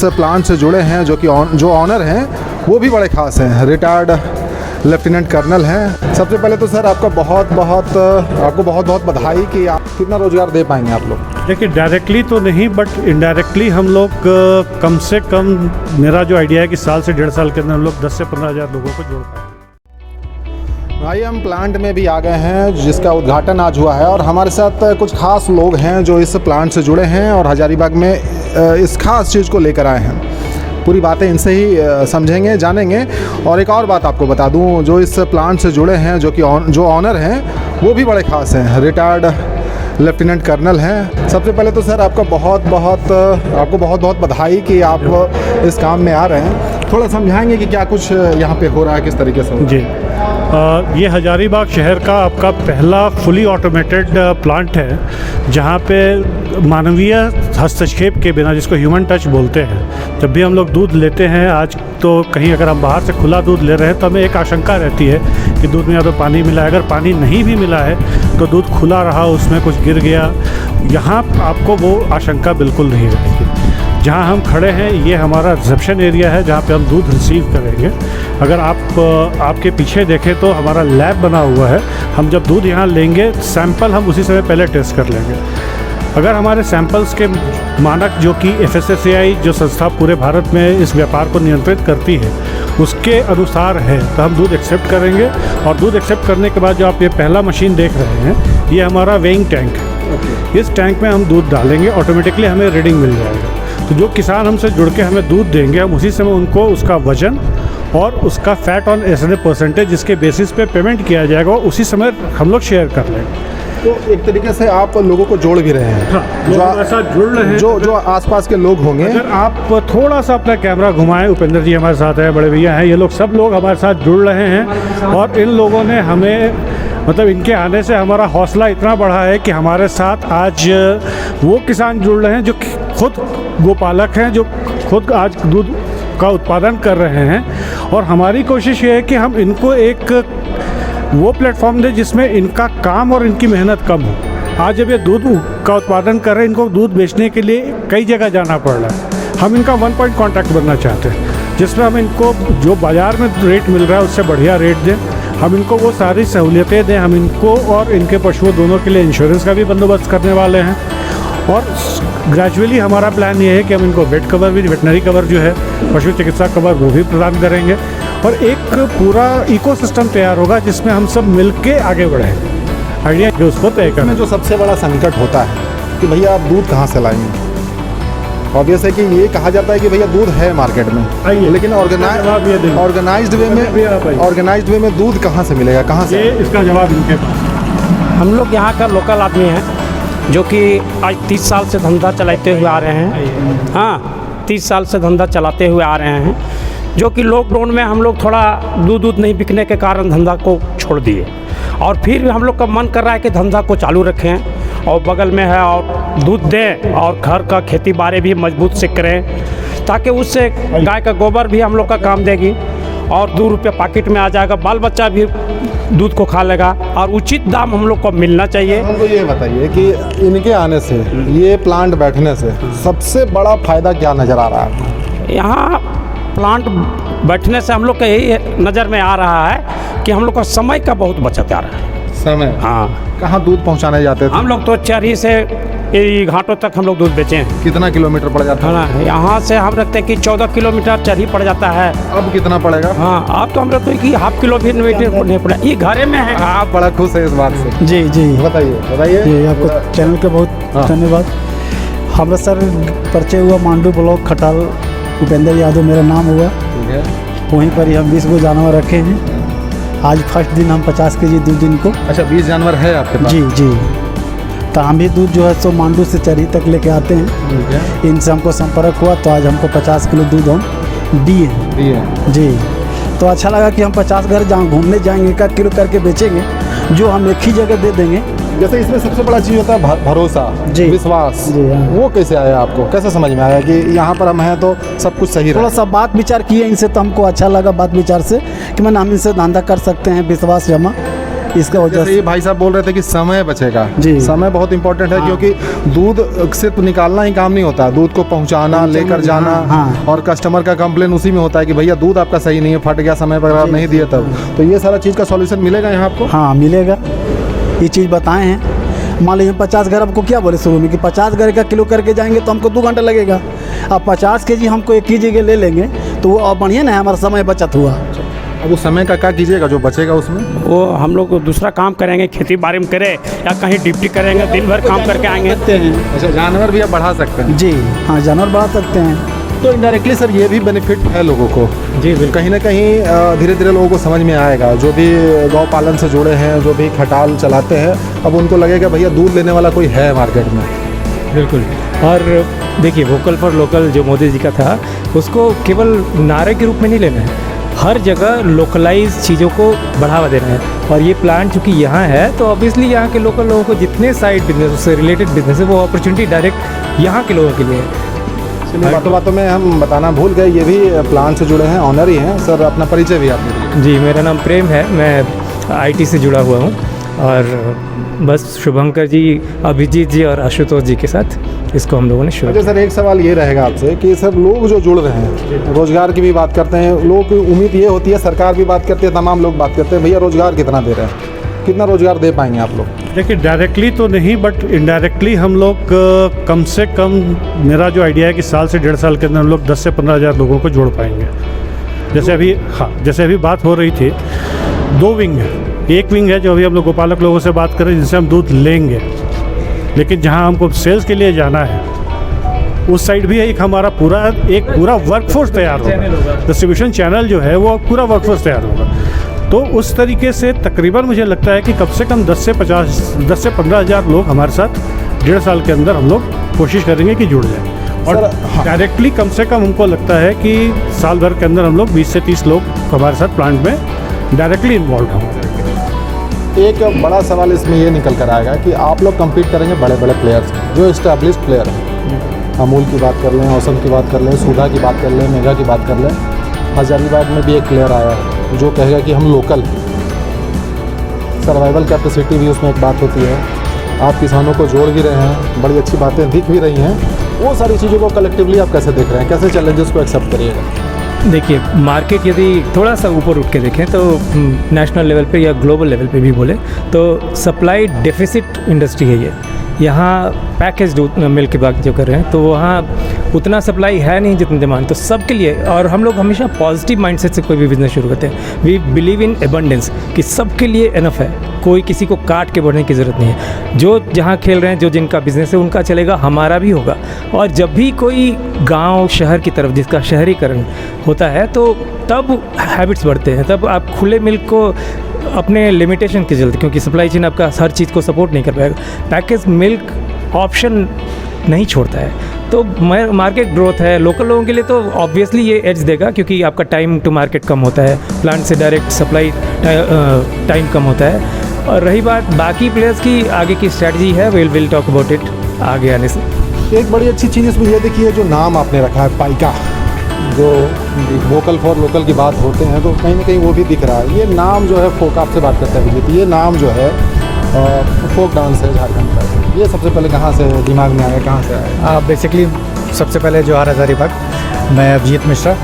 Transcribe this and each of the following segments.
इस प्लांट से जुड़े हैं, जो ऑनर हैं वो भी बड़े ख़ास हैं, रिटायर्ड लेफ्टिनेंट कर्नल हैं। सबसे पहले तो सर आपको बहुत बहुत बधाई कि आप कितना रोज़गार दे पाएंगे आप लोग। देखिए, डायरेक्टली तो नहीं बट इनडायरेक्टली हम लोग कम से कम, मेरा जो आइडिया है कि साल से 1.5 साल के अंदर हम लोग 10 से 15 हज़ार लोगों को जोड़ पाएंगे। भाई हम प्लांट में भी आ गए हैं जिसका उद्घाटन आज हुआ है, और हमारे साथ कुछ खास लोग हैं जो इस प्लांट से जुड़े हैं और हजारीबाग में इस खास चीज़ को लेकर आए हैं। पूरी बातें इनसे ही समझेंगे, जानेंगे। और एक और बात आपको बता दूं, जो इस प्लांट से जुड़े हैं, जो ऑनर हैं वो भी बड़े ख़ास हैं, रिटायर्ड लेफ्टिनेंट कर्नल हैं। सबसे पहले तो सर आपको बहुत बहुत बधाई कि आप इस काम में आ रहे हैं। थोड़ा समझाएंगे कि क्या कुछ यहाँ पे हो रहा है, किस तरीके से हो रहा है? जी, ये हजारीबाग शहर का आपका पहला फुली ऑटोमेटेड प्लांट है, जहाँ पे मानवीय हस्तक्षेप के बिना, जिसको ह्यूमन टच बोलते हैं, जब भी हम लोग दूध लेते हैं, आज तो कहीं अगर हम बाहर से खुला दूध ले रहे हैं तो हमें एक आशंका रहती है कि दूध में या तो पानी मिला है, अगर पानी नहीं भी मिला है तो दूध खुला रहा, उसमें कुछ गिर गया, यहाँ आपको वो आशंका बिल्कुल नहीं रहेगी। जहाँ हम खड़े हैं ये हमारा रिसेप्शन एरिया है, जहाँ पे हम दूध रिसीव करेंगे। अगर आपके पीछे देखें तो हमारा लैब बना हुआ है। हम जब दूध यहाँ लेंगे, सैंपल हम उसी समय पहले टेस्ट कर लेंगे। अगर हमारे सैंपल्स के मानक, जो कि FSSAI जो संस्था पूरे भारत में इस व्यापार को नियंत्रित करती है, उसके अनुसार है तो हम दूध एक्सेप्ट करेंगे। और दूध एक्सेप्ट करने के बाद जो आप ये पहला मशीन देख रहे हैं, ये हमारा वेइंग टैंक है। इस टैंक में हम दूध डालेंगे, ऑटोमेटिकली हमें रीडिंग मिल जाएगा। तो जो किसान हमसे जुड़ के हमें दूध देंगे, हम उसी समय उनको उसका वजन और उसका फैट ऑन एसिड परसेंटेज, जिसके बेसिस पे पेमेंट किया जाएगा, उसी समय हम लोग शेयर कर लेंगे। तो एक तरीके से आप लोगों को जोड़ भी रहे हैं। हाँ, जो ऐसा जुड़ रहे हैं, जो आसपास के लोग होंगे। अगर आप थोड़ा सा अपना कैमरा घुमाएं, उपेंद्र जी हमारे साथ हैं, बड़े भैया हैं, ये लोग सब लोग हमारे साथ जुड़ रहे हैं। और इन लोगों ने हमें, मतलब इनके आने से हमारा हौसला इतना बढ़ा है कि हमारे साथ आज वो किसान जुड़ रहे हैं जो खुद गोपालक हैं, जो खुद आज दूध का उत्पादन कर रहे हैं। और हमारी कोशिश ये है कि हम इनको एक वो प्लेटफॉर्म दें जिसमें इनका काम और इनकी मेहनत कम हो। आज जब ये दूध का उत्पादन कर रहे हैं, इनको दूध बेचने के लिए कई जगह जाना पड़ रहा है। हम इनका 1 पॉइंट कॉन्टैक्ट बनना चाहते हैं, जिसमें हम इनको जो बाज़ार में रेट मिल रहा है उससे बढ़िया रेट दें, हम इनको वो सारी सहूलियतें दें। हम इनको और इनके पशुओं दोनों के लिए इंश्योरेंस का भी बंदोबस्त करने वाले हैं। और ग्रेजुअली हमारा प्लान ये है कि हम इनको वेट कवर भी, वेटनरी कवर जो है, पशु चिकित्सा कवर, वो भी प्रदान करेंगे। और एक पूरा इकोसिस्टम तैयार होगा जिसमें हम सब मिलके आगे बढ़ेंगे। आइडिया कि उसको तय करना। जो सबसे बड़ा संकट होता है कि भैया आप दूध कहाँ से लाएंगे। ऑब्वियस है कि ये कहा जाता है कि भैया दूध है मार्केट में, लेकिन ऑर्गेनाइज्ड वे में दूध कहाँ से मिलेगा, कहाँ से? इसका जवाब इनके पास। हम लोग यहाँ का लोकल आदमी हैं, जो कि आज 30 साल से धंधा चलाते हुए आ रहे हैं। हाँ, 30 साल से धंधा चलाते हुए आ रहे हैं, जो कि लॉकडाउन में हम लोग थोड़ा दूध नहीं बिकने के कारण धंधा को छोड़ दिए। और फिर हम लोग का मन कर रहा है कि धंधा को चालू रखें और बगल में है और दूध दें और घर का खेती बाड़ी भी मजबूत से करें, ताकि उससे गाय का गोबर भी हम लोग का काम देगी और 2 रुपये पॉकेट में आ जाएगा, बाल बच्चा भी दूध को खा लेगा और उचित दाम हम लोग को मिलना चाहिए। हमको ये बताइए कि इनके आने से, ये प्लांट बैठने से सबसे बड़ा फ़ायदा क्या नज़र आ रहा है? यहाँ प्लांट बैठने से हम लोग का यही नज़र में आ रहा है कि हम लोग का समय का बहुत बचत आ रहा है। समय? हाँ। कहाँ दूध पहुँचाने जाते थे? हम लोग तो चरही से घाटों तक हम लोग दूध बेचे हैं। कितना किलोमीटर पड़ जाता है? हाँ, यहाँ से हम रखते हैं कि 14 किलोमीटर चरही पड़ जाता है। अब कितना पड़ेगा? हाँ, अब तो हम लोग कि हाफ किलो भी नहीं पड़ा, ये घरे में है। आप बड़ा खुश है इस बात से? जी जी, बताइए जी। आपको चैनल के बहुत धन्यवाद। हमारा सर परिचय हुआ मांडू ब्लॉक खटाल, उपेंद्र यादव मेरा नाम हुआ। वहीं पर ही हम 20 गो जानवर रखे हैं। आज फर्स्ट दिन हम 50 केजी दूध इनको। अच्छा, 20 जानवर है आपके पास? जी जी। तो हम भी दूध जो है सो मांडू से चरही तक लेके आते हैं। इनसे हमको संपर्क हुआ तो आज हमको 50 किलो दूध हम दिए जी। तो अच्छा लगा कि हम 50 घर जहाँ घूमने जाएंगे, 1 किलो करके बेचेंगे, जो हम एक ही जगह दे देंगे। जैसे इसमें सबसे बड़ा चीज़ होता है भरोसा, विश्वास। जी हाँ। वो कैसे आया आपको, कैसे समझ में आया कि यहाँ पर हम हैं तो सब कुछ सही थोड़ा सा बात विचार किए इनसे तो हमको अच्छा लगा बात विचार से कि मैंने हम इनसे धंधा कर सकते हैं, विश्वास जमा इसका वजह जैसे से ये भाई साहब बोल रहे थे कि समय बचेगा। जी। समय बहुत इंपॉर्टेंट है, हाँ। क्योंकि दूध सिर्फ निकालना ही काम नहीं होता, दूध को पहुंचाना, लेकर जाना। हाँ। और कस्टमर का कंप्लेन उसी में होता है कि भैया दूध आपका सही नहीं है, फट गया, समय पर आप नहीं दिए तब। तो ये सारा चीज़ का सॉल्यूशन मिलेगा यहाँ आपको। हाँ मिलेगा, ये चीज़ बताए हैं। मान लीजिए 50 घर, आपको क्या बोले शुरू में कि 50 घर का किलो करके जाएंगे तो हमको 2 घंटा लगेगा। अब 50 केजी हमको 1 केजी के ले लेंगे तो वो और बढ़िया ना, हमारा समय बचत हुआ। अब उस समय का क्या कीजिएगा जो बचेगा उसमें? वो हम लोग दूसरा काम करेंगे, खेती बाड़ी में करें या कहीं ड्यूटी करेंगे, दिन भर काम करके आएंगे। अच्छा, जानवर भी आप बढ़ा सकते हैं। जी हाँ, जानवर बढ़ा सकते हैं। तो इनडायरेक्टली सर ये भी बेनिफिट है लोगों को। जी बिल्कुल। कहीं ना कहीं धीरे धीरे लोगों को समझ में आएगा, जो भी गौ पालन से जुड़े हैं, जो भी खटाल चलाते हैं, अब उनको लगेगा भैया दूध लेने वाला कोई है मार्केट में। बिल्कुल। और देखिए, वोकल फॉर लोकल जो मोदी जी का था, उसको केवल नारे के रूप में नहीं लेना है, हर जगह लोकलाइज चीज़ों को बढ़ावा देना है। और ये प्लांट चूँकि यहाँ है तो ऑब्वियसली यहाँ के लोकल लोगों को जितने साइड बिजनेस उससे रिलेटेड बिजनेस है, वो अपॉर्चुनिटी डायरेक्ट यहाँ के लोगों के लिए है। चलिए, बातों बातों में हम बताना भूल गए, ये भी प्लांट से जुड़े हैं, ऑनर ही हैं। सर अपना परिचय भी आप दीजिए। जी, मेरा नाम प्रेम है, मैं आईटी से जुड़ा हुआ हूँ। और बस शुभंकर जी, अभिजीत जी और आशुतोष जी के साथ इसको हम लोगों ने शुरू अच्छा सर, एक सवाल ये रहेगा आपसे कि सर लोग जो जुड़ रहे हैं, रोज़गार की भी बात करते हैं, लोगों की उम्मीद ये होती है, सरकार भी बात करती है, तमाम लोग बात करते हैं, भैया रोज़गार कितना दे रहे हैं, कितना रोज़गार दे पाएंगे आप लोग? देखिए, डायरेक्टली तो नहीं, बट इनडायरेक्टली हम लोग कम से कम, मेरा जो आइडिया है कि साल से 1.5 साल के अंदर हम लोग 10 से 15 हज़ार लोगों को जोड़ पाएंगे। जैसे अभी बात हो रही थी, 2 विंग है। एक विंग है जो अभी हम लोग गोपालक लोगों से बात करें, जिनसे हम दूध लेंगे, लेकिन जहां हमको सेल्स के लिए जाना है, उस साइड भी एक हमारा पूरा वर्कफोर्स तैयार होगा। डिस्ट्रीब्यूशन चैनल जो है वो पूरा वर्कफोर्स तैयार होगा। तो उस तरीके से तकरीबन मुझे लगता है कि कम से कम 10 से 15 हज़ार लोग हमारे साथ 1.5 साल के अंदर हम लोग कोशिश करेंगे कि जुड़ जाएं। और डायरेक्टली कम से कम हमको लगता है कि साल भर के अंदर हम लोग 20 से 30 लोग हमारे साथ प्लांट में डायरेक्टली इन्वॉल्व होंगे। एक बड़ा सवाल इसमें ये निकल कर आएगा कि आप लोग कम्पीट करेंगे बड़े बड़े प्लेयर्स, जो इस्टेब्लिश प्लेयर हैं। अमूल की बात कर लें, औसम की बात कर लें, सुधा की बात कर लें, मेगा की बात कर लें। हजारीबाग में भी एक प्लेयर आया है जो कहेगा कि हम लोकल, सर्वाइवल कैपेसिटी भी उसमें एक बात होती है। आप किसानों को जोड़ भी रहे हैं, बड़ी अच्छी बातें दिख भी रही हैं। वो सारी चीज़ों को कलेक्टिवली आप कैसे देख रहे हैं, कैसे चैलेंजेस को एक्सेप्ट करिएगा? देखिए, मार्केट यदि थोड़ा सा ऊपर उठ के देखें तो नेशनल लेवल पे या ग्लोबल लेवल पे भी बोले तो सप्लाई डेफिसिट इंडस्ट्री है ये। यहाँ पैकेज मिल्क की बात जो कर रहे हैं तो वहाँ उतना सप्लाई है नहीं जितनी डिमांड, तो सबके लिए। और हम लोग हमेशा पॉजिटिव माइंडसेट से कोई भी बिज़नेस शुरू करते हैं। वी बिलीव इन एबंडेंस, कि सबके लिए इनफ है, कोई किसी को काट के बढ़ने की ज़रूरत नहीं है। जो जहाँ खेल रहे हैं, जो जिनका बिज़नेस है उनका चलेगा, हमारा भी होगा। और जब भी कोई गांव शहर की तरफ जिसका शहरीकरण होता है तो तब हैबिट्स बढ़ते हैं, तब आप खुले मिल्क को अपने लिमिटेशन के चलते, क्योंकि सप्लाई चेन आपका हर चीज़ को सपोर्ट नहीं कर पाएगा, पैकेज मिल्क ऑप्शन नहीं छोड़ता है। तो मार्केट ग्रोथ है, लोकल लोगों के लिए तो ऑब्वियसली ये एज देगा, क्योंकि आपका टाइम टू मार्केट कम होता है, प्लांट से डायरेक्ट सप्लाई टाइम कम होता है। और रही बात बाकी प्लेयर्स की, आगे की स्ट्रैटेजी है, विल टॉक अबाउट इट आगे आने से। एक बड़ी अच्छी चीज़ इसमें ये देखिए, जो नाम आपने रखा है पाइका, जो वोकल फॉर लोकल की बात होते हैं तो कहीं ना कहीं वो भी दिख रहा है। ये नाम जो है, फोक, आपसे बात करते हैं विजित, ये नाम जो है फोक डांस है झारखंड का, ये सबसे पहले कहाँ से दिमाग में आया, कहाँ से आया? बेसिकली सबसे पहले जो हज़ारीबाग, मैं अभिजीत मिश्रा,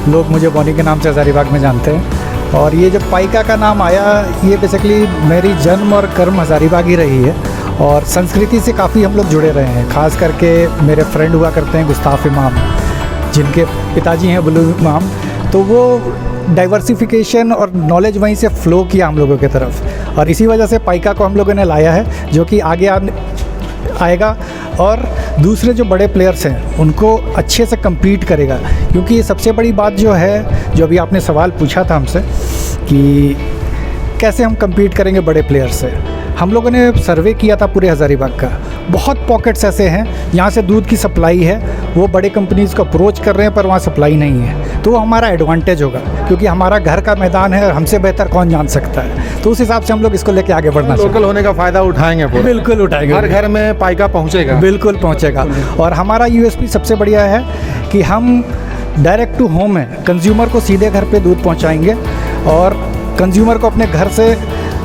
लोग मुझे बॉनी के नाम से हज़ारीबाग में जानते हैं। और ये जब पाइका का नाम आया, ये बेसिकली मेरी जन्म और कर्म हज़ारीबाग ही रही है। और संस्कृति से काफ़ी हम लोग जुड़े रहे हैं, ख़ास करके मेरे फ्रेंड हुआ करते हैं गुस्ताफ इमाम, जिनके पिताजी हैं बुलू इमाम। तो वो डाइवर्सिफिकेशन और नॉलेज वहीं से फ़्लो किया हम लोगों की तरफ, और इसी वजह से पाइका को हम लोगों ने लाया है, जो कि आगे आएगा और दूसरे जो बड़े प्लेयर्स हैं उनको अच्छे से compete करेगा। क्योंकि ये सबसे बड़ी बात जो है, जो अभी आपने सवाल पूछा था हमसे कि कैसे हम compete करेंगे बड़े प्लेयर्स से, हम लोगों ने सर्वे किया था पूरे हज़ारीबाग का। बहुत पॉकेट्स ऐसे हैं यहाँ से दूध की सप्लाई है, वो बड़े कंपनीज़ को अप्रोच कर रहे हैं पर वहाँ सप्लाई नहीं है, तो वो हमारा एडवांटेज होगा, क्योंकि हमारा घर का मैदान है और हमसे बेहतर कौन जान सकता है। तो उस हिसाब से हम लोग इसको लेके आगे बढ़ना चाहिए। लोकल होने का फ़ायदा उठाएंगे पूरा। बिल्कुल उठाएंगे, हर घर में पाइका पहुँचेगा। बिल्कुल पहुँचेगा। और हमारा यूएसपी सबसे बढ़िया है कि हम डायरेक्ट टू होम है, कंज्यूमर को सीधे घर पे दूध पहुँचाएंगे और कंज्यूमर को अपने घर से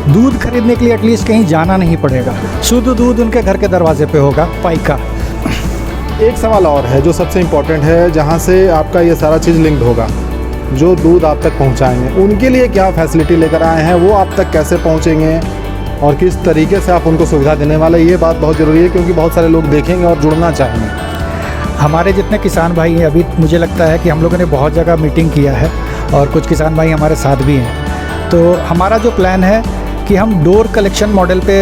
दूध खरीदने के लिए एटलीस्ट कहीं जाना नहीं पड़ेगा, शुद्ध दूध उनके घर के दरवाजे पे होगा, पाइका। एक सवाल और है जो सबसे इम्पोर्टेंट है, जहाँ से आपका ये सारा चीज़ लिंक्ड होगा, जो दूध आप तक पहुँचाएंगे उनके लिए क्या फैसिलिटी लेकर आए हैं, वो आप तक कैसे पहुँचेंगे और किस तरीके से आप उनको सुविधा देने वाले, ये बात बहुत ज़रूरी है क्योंकि बहुत सारे लोग देखेंगे और जुड़ना चाहेंगे। हमारे जितने किसान भाई हैं, अभी मुझे लगता है कि हम लोगों ने बहुत जगह मीटिंग किया है और कुछ किसान भाई हमारे साथ भी हैं। तो हमारा जो प्लान है कि हम डोर कलेक्शन मॉडल पे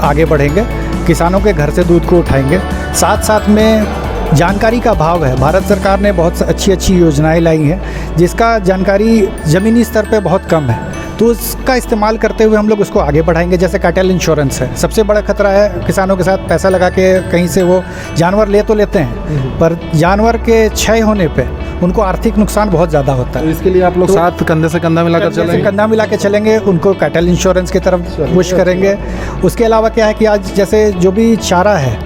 आगे बढ़ेंगे, किसानों के घर से दूध को उठाएंगे। साथ साथ में जानकारी का अभाव है, भारत सरकार ने बहुत अच्छी अच्छी योजनाएं लाई हैं जिसका जानकारी ज़मीनी स्तर पे बहुत कम है, तो उसका इस्तेमाल करते हुए हम लोग उसको आगे बढ़ाएंगे। जैसे कैटल इंश्योरेंस है, सबसे बड़ा खतरा है किसानों के साथ पैसा लगा के कहीं से वो जानवर ले तो लेते हैं, पर जानवर के क्षय होने पे उनको आर्थिक नुकसान बहुत ज़्यादा होता तो है। इसके लिए आप लोग साथ कंधे से कंधा मिलाकर चलेंगे। कंधा मिला के चलेंगे, उनको कैटल इंश्योरेंस की तरफ पुश करेंगे। उसके अलावा क्या है कि आज जैसे जो भी चारा है,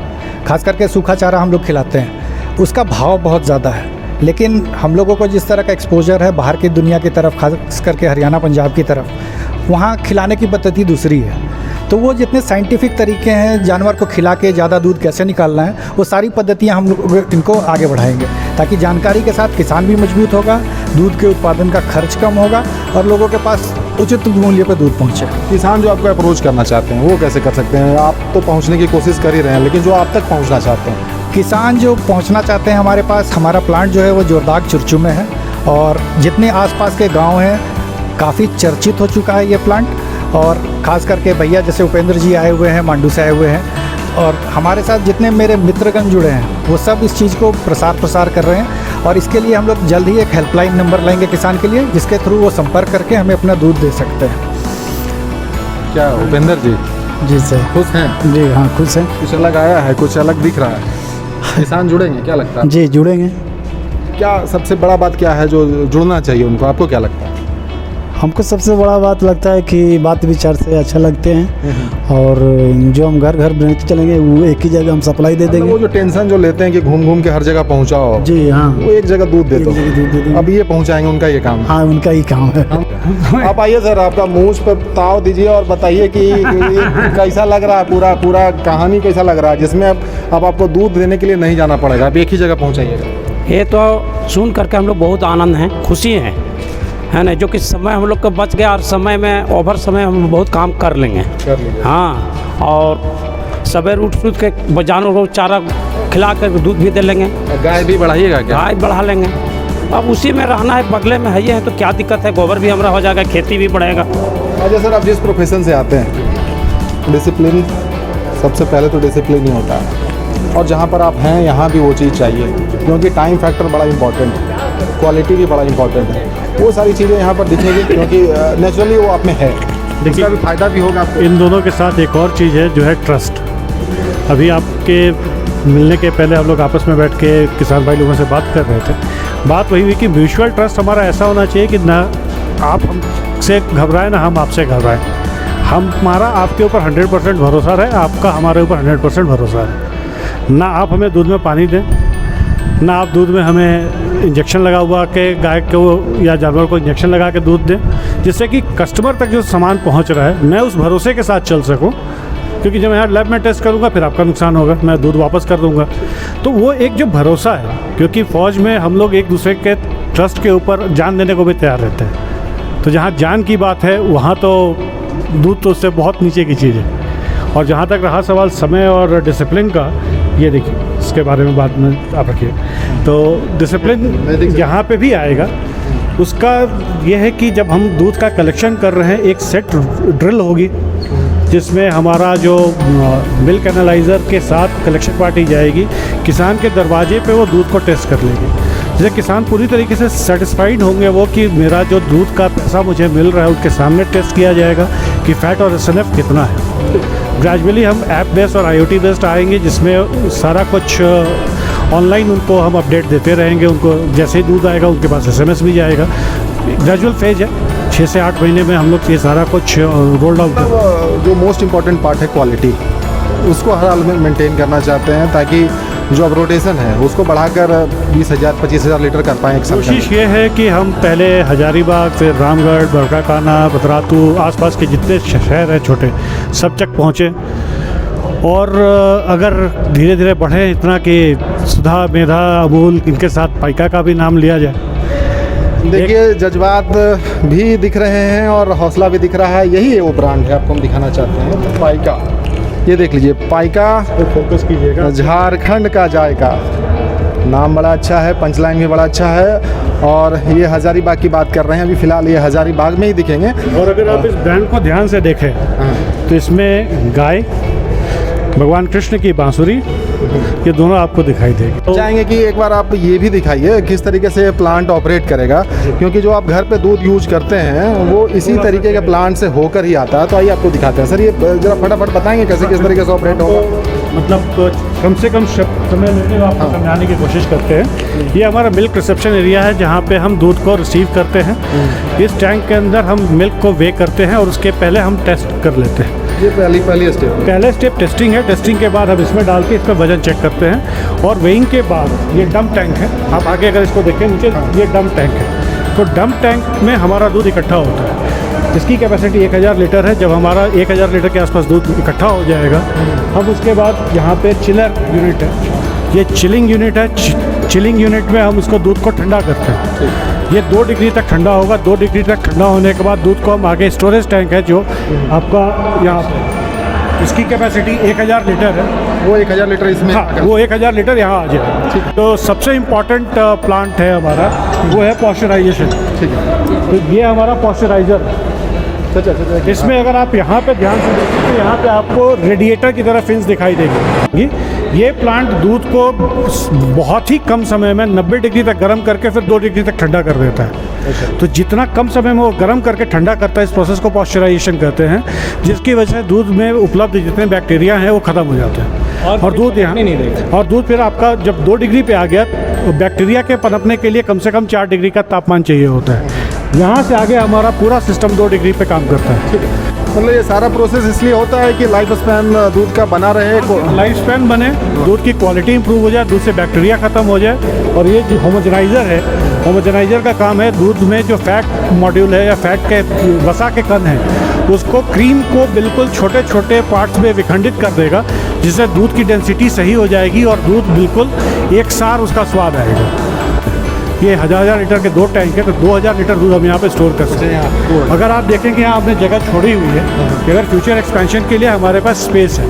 खास करके सूखा चारा हम लोग खिलाते हैं, उसका भाव बहुत ज़्यादा है, लेकिन हम लोगों को जिस तरह का एक्सपोजर है बाहर की दुनिया की तरफ, खास करके हरियाणा पंजाब की तरफ, वहाँ खिलाने की पद्धति दूसरी है। तो वो जितने साइंटिफिक तरीके हैं जानवर को खिला के ज़्यादा दूध कैसे निकालना है, वो सारी पद्धतियाँ हम लोग इनको आगे बढ़ाएंगे, ताकि जानकारी के साथ किसान भी मजबूत होगा, दूध के उत्पादन का खर्च कम होगा और लोगों के पास उचित मूल्य पर दूध पहुँचे। किसान जो आपको अप्रोच करना चाहते हैं वो कैसे कर सकते हैं? आप तो पहुंचने की कोशिश कर ही रहे हैं, लेकिन जो आप तक पहुंचना चाहते हैं, किसान जो पहुंचना चाहते हैं हमारे पास, हमारा प्लांट जो है वो जोरदाग चुरचू में है और जितने आसपास के गांव हैं काफ़ी चर्चित हो चुका है ये प्लांट। और ख़ास करके भैया जैसे उपेंद्र जी आए हुए हैं, मांडू से आए हुए हैं, और हमारे साथ जितने मेरे मित्रगण जुड़े हैं वो सब इस चीज़ को प्रसार कर रहे हैं। और इसके लिए हम लोग जल्द ही एक हेल्पलाइन नंबर लाएंगे किसान के लिए, जिसके थ्रू वो संपर्क करके हमें अपना दूध दे सकते हैं। क्या उपेंद्र जी जी सर। खुश हैं? जी हाँ, खुश हैं। कुछ अलग आया है, कुछ अलग दिख रहा है, किसान जुड़ेंगे क्या लगता है? जी जुड़ेंगे। क्या सबसे बड़ा बात क्या है जो जुड़ना चाहिए उनको, आपको क्या लगता है? हमको सबसे बड़ा बात लगता है कि बात विचार से अच्छा लगते हैं और जो हम घर घर बेचते चलेंगे वो एक ही जगह हम सप्लाई दे देंगे। वो जो टेंशन जो लेते हैं कि घूम घूम के हर जगह पहुंचाओ, जी हाँ, वो एक जगह दूध दे एक दो, जगह दूध दे देंगे। अब ये पहुंचाएंगे, उनका ये काम है। हाँ, उनका ही काम है। आप आइए सर, आपका मुंह पे ताव दीजिए और बताइए कि ये कैसा लग रहा है, पूरा कहानी कैसा लग रहा है, जिसमें अब आपको दूध देने के लिए नहीं जाना पड़ेगा, आप एक ही जगह पहुंचाइएगा। ये तो सुन करके हम लोग बहुत आनंद हैं, खुशी हैं, है ना, जो कि समय हम लोग का बच गया और समय में ओवर समय हम बहुत काम कर लेंगे। हाँ, और सवेर उठ के जानवर को चारा खिला कर दूध भी दे लेंगे। गाय भी बढ़ाइएगा क्या? गाय बढ़ा लेंगे, अब उसी में रहना है, बगले में है ये है तो क्या दिक्कत है, गोबर भी हमारा हो जाएगा, खेती भी बढ़ेगा। अच्छा सर, आप जिस प्रोफेशन से आते हैं, डिसिप्लिन सबसे पहले तो डिसिप्लिन ही होता है, और जहाँ पर आप हैं यहाँ भी वो चीज़ चाहिए, क्योंकि टाइम फैक्टर बड़ा इंपॉर्टेंट है, क्वालिटी भी बड़ा इंपॉर्टेंट है। वो सारी चीज़ें यहाँ पर दिखेंगी क्योंकि नेचुरली वो आप में है, इसका भी फ़ायदा भी होगा आपको। इन दोनों के साथ एक और चीज़ है जो है ट्रस्ट। अभी आपके मिलने के पहले हम लोग आपस में बैठ के किसान भाई लोगों से बात कर रहे थे, बात वही हुई कि म्यूचुअल ट्रस्ट हमारा ऐसा होना चाहिए कि ना आप हमसे घबराएं ना हम आपसे घबराएं। हमारा आपके ऊपर 100% भरोसा रहे, आपका हमारे ऊपर 100% भरोसा है। ना आप हमें दूध में पानी दें, ना आप दूध में हमें इंजेक्शन लगा हुआ के गाय को या जानवर को इंजेक्शन लगा के दूध दें, जिससे कि कस्टमर तक जो सामान पहुंच रहा है मैं उस भरोसे के साथ चल सकूं, क्योंकि जब मैं यहाँ लैब में टेस्ट करूँगा फिर आपका नुकसान होगा, मैं दूध वापस कर दूँगा। तो वो एक जो भरोसा है, क्योंकि फ़ौज में हम लोग एक दूसरे के ट्रस्ट के ऊपर जान देने को भी तैयार रहते हैं, तो जहाँ जान की बात है वहाँ तो दूध तो उससे बहुत नीचे की चीज़ है। और जहाँ तक रहा सवाल समय और डिसिप्लिन का, ये देखिए इसके बारे में बात में आप रखिए, तो डिसिप्लिन यहाँ पे भी आएगा। उसका यह है कि जब हम दूध का कलेक्शन कर रहे हैं, एक सेट ड्रिल होगी जिसमें हमारा जो मिल्क एनालाइज़र के साथ कलेक्शन पार्टी जाएगी, किसान के दरवाजे पे वो दूध को टेस्ट कर लेगी, जिससे किसान पूरी तरीके से सेटिस्फाइड होंगे वो कि मेरा जो दूध का पैसा मुझे मिल रहा है उनके सामने टेस्ट किया जाएगा कि फ़ैट और SNF कितना है। ग्रेजुअली हम ऐप बेस्ड और IoT बेस्ड आएंगे, जिसमें सारा कुछ ऑनलाइन उनको हम अपडेट देते रहेंगे। उनको जैसे ही दूध आएगा उनके पास SMS भी जाएगा। ग्रेजुअल फेज है, 6 से 8 महीने में हम लोग ये सारा कुछ रोल्ड आउट कर। जो मोस्ट इम्पॉर्टेंट पार्ट है क्वालिटी, उसको हर हाल में मेंटेन करना चाहते हैं, ताकि जो अब रोटेशन है उसको बढ़ाकर 20,000-25,000 लीटर कर पाएँ एक साल के कोशिश ये है कि हम पहले हजारीबाग, फिर रामगढ़, बरकाकाना, बदरातू, आसपास के जितने शहर हैं छोटे, सब तक पहुँचे। और अगर धीरे धीरे बढ़े इतना कि सुधा, मेधा, अमूल, इनके साथ पाइका का भी नाम लिया जाए। अंदर। देखिए जज्बात भी दिख रहे हैं और हौसला भी दिख रहा है। यही है वो ब्रांड है, आपको हम दिखाना चाहते हैं। पाइका, ये देख लीजिए, पाइका, फोकस कीजिएगा। झारखंड का जायका, नाम बड़ा अच्छा है, पंचलाइन भी बड़ा अच्छा है। और ये हज़ारीबाग की बात कर रहे हैं, अभी फ़िलहाल ये हज़ारीबाग में ही दिखेंगे। और अगर आप इस ब्रांड को ध्यान से देखें तो इसमें गाय, भगवान कृष्ण की बांसुरी, ये दोनों आपको दिखाई देगी। चाहेंगे कि एक बार आप ये भी दिखाइए किस तरीके से प्लांट ऑपरेट करेगा, क्योंकि जो आप घर पे दूध यूज करते हैं वो इसी तरीके के प्लांट से होकर ही आता है। तो आइए आपको दिखाते हैं। सर ये जरा फटाफट बताएंगे कैसे किस तरीके से ऑपरेट होगा। मतलब कम से कम समय लेके आपको समझाने की कोशिश करते हैं। ये हमारा मिल्क रिसेप्शन एरिया है जहाँ पे हम दूध को रिसीव करते हैं। इस टैंक के अंदर हम मिल्क को वे करते हैं और उसके पहले हम टेस्ट कर लेते हैं। ये पहली स्टेप। पहले स्टेप टेस्टिंग है। टेस्टिंग के बाद हम इसमें डाल के इसका वजन चेक करते हैं और वेइंग के बाद ये डंप टैंक है। आप आगे अगर इसको देखें नीचे, ये डंप टैंक है। तो डंप टैंक में हमारा दूध इकट्ठा होता है। इसकी कैपेसिटी 1000 लीटर है। जब हमारा 1000 लीटर के आसपास दूध इकट्ठा हो जाएगा, हम उसके बाद यहाँ पे चिलर यूनिट है, ये चिलिंग यूनिट है। चिलिंग यूनिट में हम उसको दूध को ठंडा करते हैं। ये 2 डिग्री तक ठंडा होगा। 2 डिग्री तक ठंडा होने के बाद दूध को हम आगे स्टोरेज टैंक है जो आपका यहाँ पे, इसकी कैपेसिटी 1000 लीटर है। वो 1000 लीटर इसमें, हाँ, वो 1000 लीटर यहाँ आ जाएगा। तो सबसे इम्पॉर्टेंट प्लांट है हमारा, वो है पॉस्चराइजेशन। ठीक है। तो ये हमारा पॉस्चराइजर है। इसमें अगर आप यहाँ पे ध्यान से देखें तो यहाँ पे आपको रेडिएटर की तरह फिन्स दिखाई देगी। ये प्लांट दूध को बहुत ही कम समय में 90 डिग्री तक गर्म करके फिर 2 डिग्री तक ठंडा कर देता है। तो जितना कम समय में वो गर्म करके ठंडा करता है, इस प्रोसेस को पॉस्चराइजेशन कहते हैं, जिसकी वजह से दूध में उपलब्ध जितने बैक्टीरिया हैं वो ख़त्म हो जाते हैं और दूध यहाँ नहीं देगा। और दूध फिर आपका जब 2 डिग्री पे आ गया, तो बैक्टीरिया के पनपने के लिए कम से कम 4 डिग्री का तापमान चाहिए होता है। यहाँ से आगे हमारा पूरा सिस्टम 2 डिग्री पे काम करता है। मतलब ये सारा प्रोसेस इसलिए होता है कि लाइफ स्पैन दूध का बना रहे, लाइफ स्पैन बने, दूध की क्वालिटी इंप्रूव हो जाए, दूध से बैक्टीरिया ख़त्म हो जाए। और ये जो होमोजेनाइज़र है, होमोजेनाइज़र का काम है दूध में जो फैट मॉड्यूल है या फैट के वसा के कण हैं, उसको क्रीम को बिल्कुल छोटे छोटे पार्ट्स में विखंडित कर देगा, जिससे दूध की डेंसिटी सही हो जाएगी और दूध बिल्कुल एक सार उसका स्वाद आएगा। ये 1000 लीटर के 2 टैंक है, तो 2000 लीटर दूध हम यहाँ पे स्टोर कर सकते हैं। अगर आप देखें कि यहाँ आपने जगह छोड़ी हुई है कि अगर फ्यूचर एक्सपेंशन के लिए हमारे पास स्पेस है,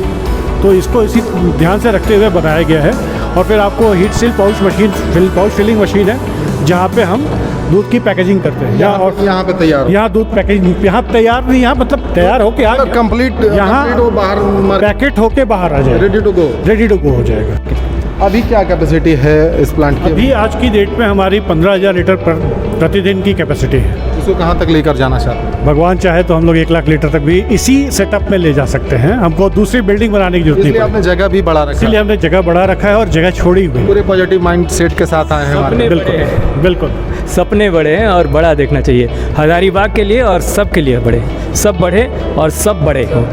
तो इसको इसी ध्यान से रखते हुए बनाया गया है। और फिर आपको heat seal pouch machine, pouch filling machine है, जहाँ पे हम दूध की पैकेजिंग करते हैं। यहाँ पे तैयार, यहाँ दूध पैकेजिंग, यहाँ तैयार नहीं, यहाँ मतलब तैयार होके कंप्लीट, यहाँ बाहर पैकेट होके बाहर आ जाएगा, रेडी टू गो हो जाएगा। अभी क्या कैपेसिटी है इस प्लांट की? अभी आज की डेट में हमारी 15,000 लीटर प्रतिदिन की कैपेसिटी है। इसको कहाँ तक लेकर जाना चाहते हैं? भगवान चाहे तो हम लोग 1 लाख लीटर तक भी इसी सेटअप में ले जा सकते हैं। हमको दूसरी बिल्डिंग बनाने की जरूरत नहीं आपने जगह भी बढ़ा रखा है। इसलिए हमने जगह बढ़ा रखा है और जगह छोड़ी हुई। पूरे पॉजिटिव माइंड सेट के साथ आए हैं हमारे। बिल्कुल बिल्कुल, सपने बड़े हैं और बड़ा देखना चाहिए हज़ारीबाग के लिए और सब के लिए बड़े, सब बढ़े और सब बड़े हों।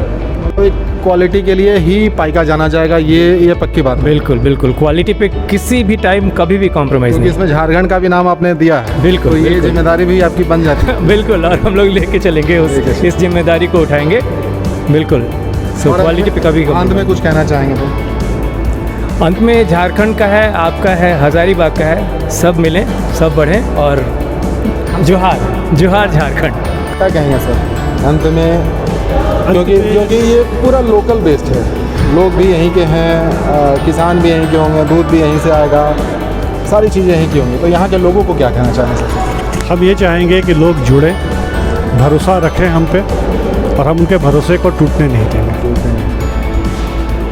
तो क्वालिटी के लिए ही पाइका जाना जाएगा, ये पक्की बात है। बिल्कुल बिल्कुल, क्वालिटी पे किसी भी टाइम कभी भी कॉम्प्रोमाइज़ नहीं। इसमें झारखंड का भी नाम आपने दिया है। बिल्कुल, तो ये बिल्कुल। जिम्मेदारी भी आपकी बन जाती है। बिल्कुल, और हम लोग लेके चलेंगे इस जिम्मेदारी को उठाएंगे। बिल्कुल, सो क्वालिटी पे कभी अंत में कुछ कहना चाहेंगे तो? अंत में झारखंड का है, आपका है, हज़ारीबाग का है, सब मिलें, सब बढ़ें और जोहार जोहार झारखंड। क्या कहेंगे सर अंत में? क्योंकि ये पूरा लोकल बेस्ड है, लोग भी यहीं के हैं, किसान भी यहीं के होंगे, दूध भी यहीं से आएगा, सारी चीज़ें यहीं की होंगी। तो यहाँ के लोगों को क्या कहना चाहेंगे सर? हम ये चाहेंगे कि लोग जुड़ें, भरोसा रखें हम पे और हम उनके भरोसे को टूटने नहीं देंगे।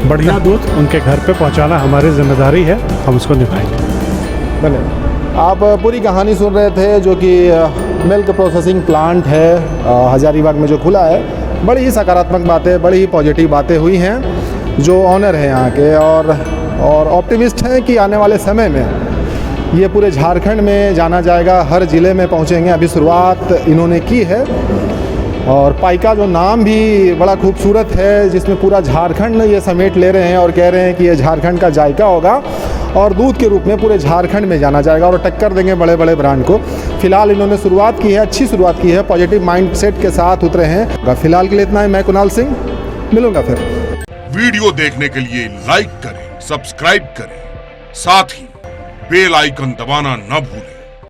बढ़िया दूध उनके घर पे पहुंचाना हमारी जिम्मेदारी है, हम उसको निभाएंगे। भले आप पूरी कहानी सुन रहे थे, जो कि मिल्क प्रोसेसिंग प्लांट है हज़ारीबाग में जो खुला है। बड़ी ही सकारात्मक बातें, बड़ी ही पॉजिटिव बातें हुई हैं। जो ऑनर हैं यहाँ के और ऑप्टिमिस्ट हैं कि आने वाले समय में ये पूरे झारखंड में जाना जाएगा, हर ज़िले में पहुँचेंगे। अभी शुरुआत इन्होंने की है और पाइका जो नाम भी बड़ा खूबसूरत है, जिसमें पूरा झारखंड ये समेट ले रहे हैं और कह रहे हैं कि ये झारखंड का जायका होगा और दूध के रूप में पूरे झारखंड में जाना जाएगा और टक्कर देंगे बड़े बड़े ब्रांड को। फिलहाल इन्होंने शुरुआत की है, अच्छी शुरुआत की है, पॉजिटिव माइंडसेट के साथ उतरे हैं। फिलहाल के लिए इतना है। मैं कुणाल सिंह, मिलूंगा फिर। वीडियो देखने के लिए लाइक करें, सब्सक्राइब करें, साथ ही बेल आइकन दबाना न भूलें।